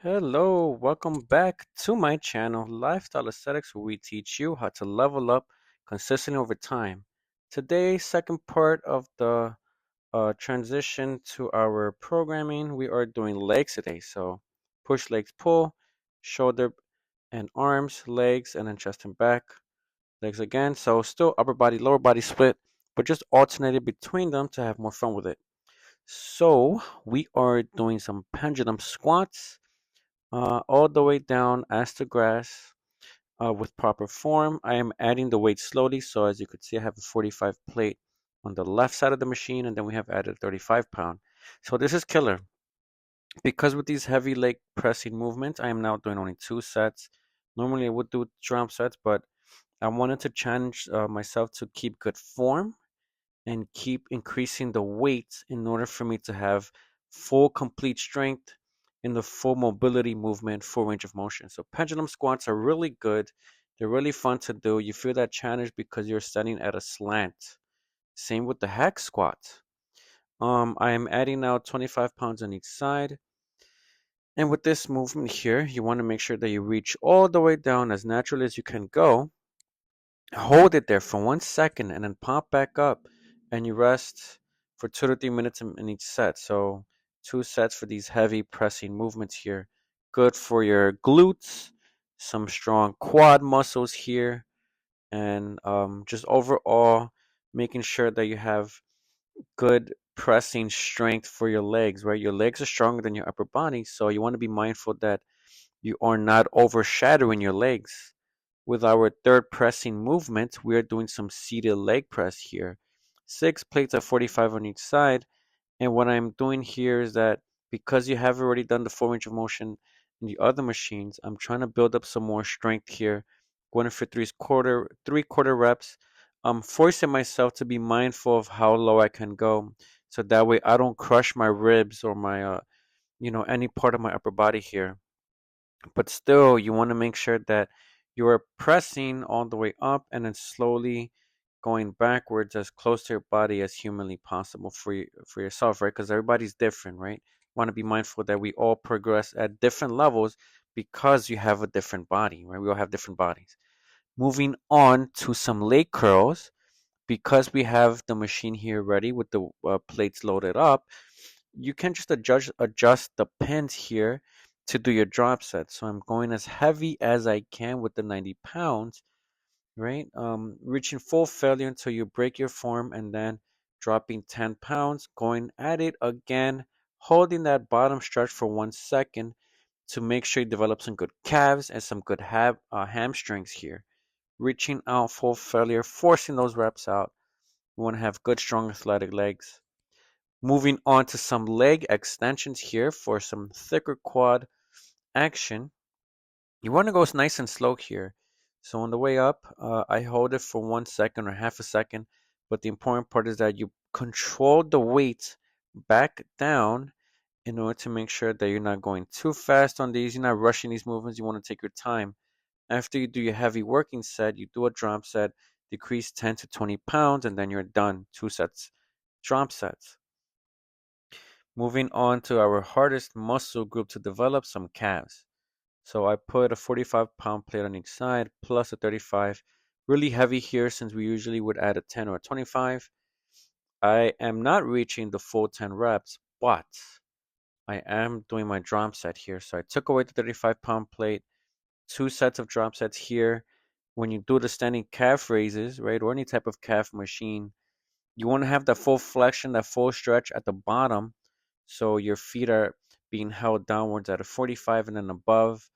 Hello, welcome back to my channel, Lifestyle Aesthetics, where we teach you how to level up consistently over time. Today, second part of the transition to our programming, we are doing legs today. So, push, legs, pull, shoulder and arms, legs, and then chest and back, legs again. So, still upper body, lower body split, but just alternated between them to have more fun with it. So, we are doing some pendulum squats all the way down as to grass with proper form. I am adding the weight slowly. So as you could see, I have a 45 plate on the left side of the machine, and then we have added 35 pound. So this is killer. Because with these heavy leg pressing movements, I am now doing only 2 sets. Normally I would do drum sets, but I wanted to challenge myself to keep good form and keep increasing the weight in order for me to have full complete strength in the full mobility movement, full range of motion. So pendulum squats are really good. They're really fun to do. You feel that challenge because you're standing at a slant. Same with the hack squat. I am adding now 25 pounds on each side. And with this movement here, you want to make sure that you reach all the way down as naturally as you can go. Hold it there for 1 second and then pop back up, and you rest for 2 to 3 minutes in each set. So 2 sets for these heavy pressing movements here. Good for your glutes, some strong quad muscles here, and just overall making sure that you have good pressing strength for your legs, right? Your legs are stronger than your upper body, so you want to be mindful that you are not overshadowing your legs. With our third pressing movement, we are doing some seated leg press here. 6 plates of 45 on each side. And what I'm doing here is that because you have already done the full range of motion in the other machines, I'm trying to build up some more strength here. Going for three quarter reps. I'm forcing myself to be mindful of how low I can go. So that way I don't crush my ribs or my any part of my upper body here. But still, you want to make sure that you are pressing all the way up and then slowly going backwards as close to your body as humanly possible for yourself, right? Because everybody's different, right? Want to be mindful that we all progress at different levels because you have a different body, right? We all have different bodies. Moving on to some leg curls, because we have the machine here ready with the plates loaded up, you can just adjust the pins here to do your drop set. So I'm going as heavy as I can with the 90 pounds, right? Reaching full failure until you break your form, and then dropping 10 pounds, going at it again, holding that bottom stretch for 1 second to make sure you develop some good calves and some good hamstrings here. Reaching out full failure, forcing those reps out. You want to have good, strong, athletic legs. Moving on to some leg extensions here for some thicker quad action. You want to go nice and slow here. So on the way up, I hold it for 1 second or half a second. But the important part is that you control the weight back down in order to make sure that you're not going too fast on these. You're not rushing these movements. You want to take your time. After you do your heavy working set, you do a drop set, decrease 10 to 20 pounds, and then you're done. 2 sets, drop sets. Moving on to our hardest muscle group to develop, some calves. So I put a 45-pound plate on each side plus a 35. Really heavy here since we usually would add a 10 or a 25. I am not reaching the full 10 reps, but I am doing my drop set here. So I took away the 35-pound plate, 2 sets of drop sets here. When you do the standing calf raises, right, or any type of calf machine, you want to have that full flexion, that full stretch at the bottom. So your feet are being held downwards at a 45 and then above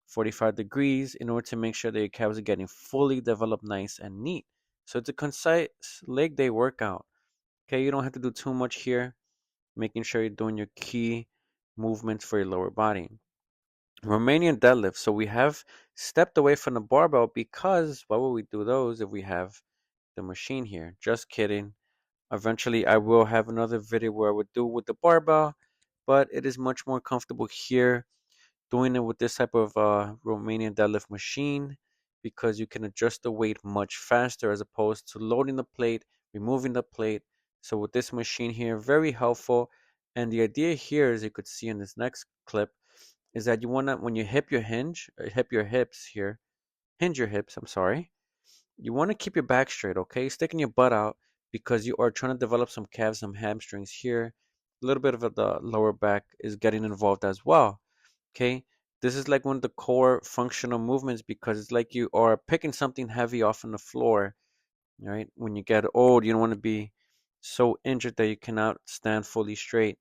45 degrees in order to make sure that your calves are getting fully developed, nice and neat. So it's a concise leg day workout. Okay, you don't have to do too much here, making sure you're doing your key movements for your lower body. Romanian deadlift. So we have stepped away from the barbell because why would we do those if we have the machine here? Just kidding. Eventually, I will have another video where I would do with the barbell, but it is much more comfortable here doing it with this type of Romanian deadlift machine because you can adjust the weight much faster as opposed to loading the plate, removing the plate. So with this machine here, very helpful. And the idea here, as you could see in this next clip, is that you want to, when you hip your hips here, hinge your hips, I'm sorry, you want to keep your back straight, okay? Sticking your butt out because you are trying to develop some calves, some hamstrings here. A little bit of the lower back is getting involved as well, okay? This is like one of the core functional movements because it's like you are picking something heavy off on the floor, right? When you get old, you don't want to be so injured that you cannot stand fully straight.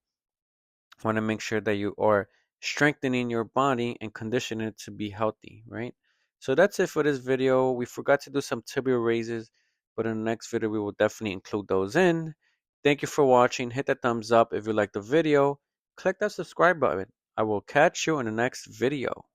Want to make sure that you are strengthening your body and conditioning it to be healthy, right? So that's it for this video. We forgot to do some tibial raises, but in the next video, we will definitely include those in. Thank you for watching. Hit that thumbs up if you liked the video. Click that subscribe button. I will catch you in the next video.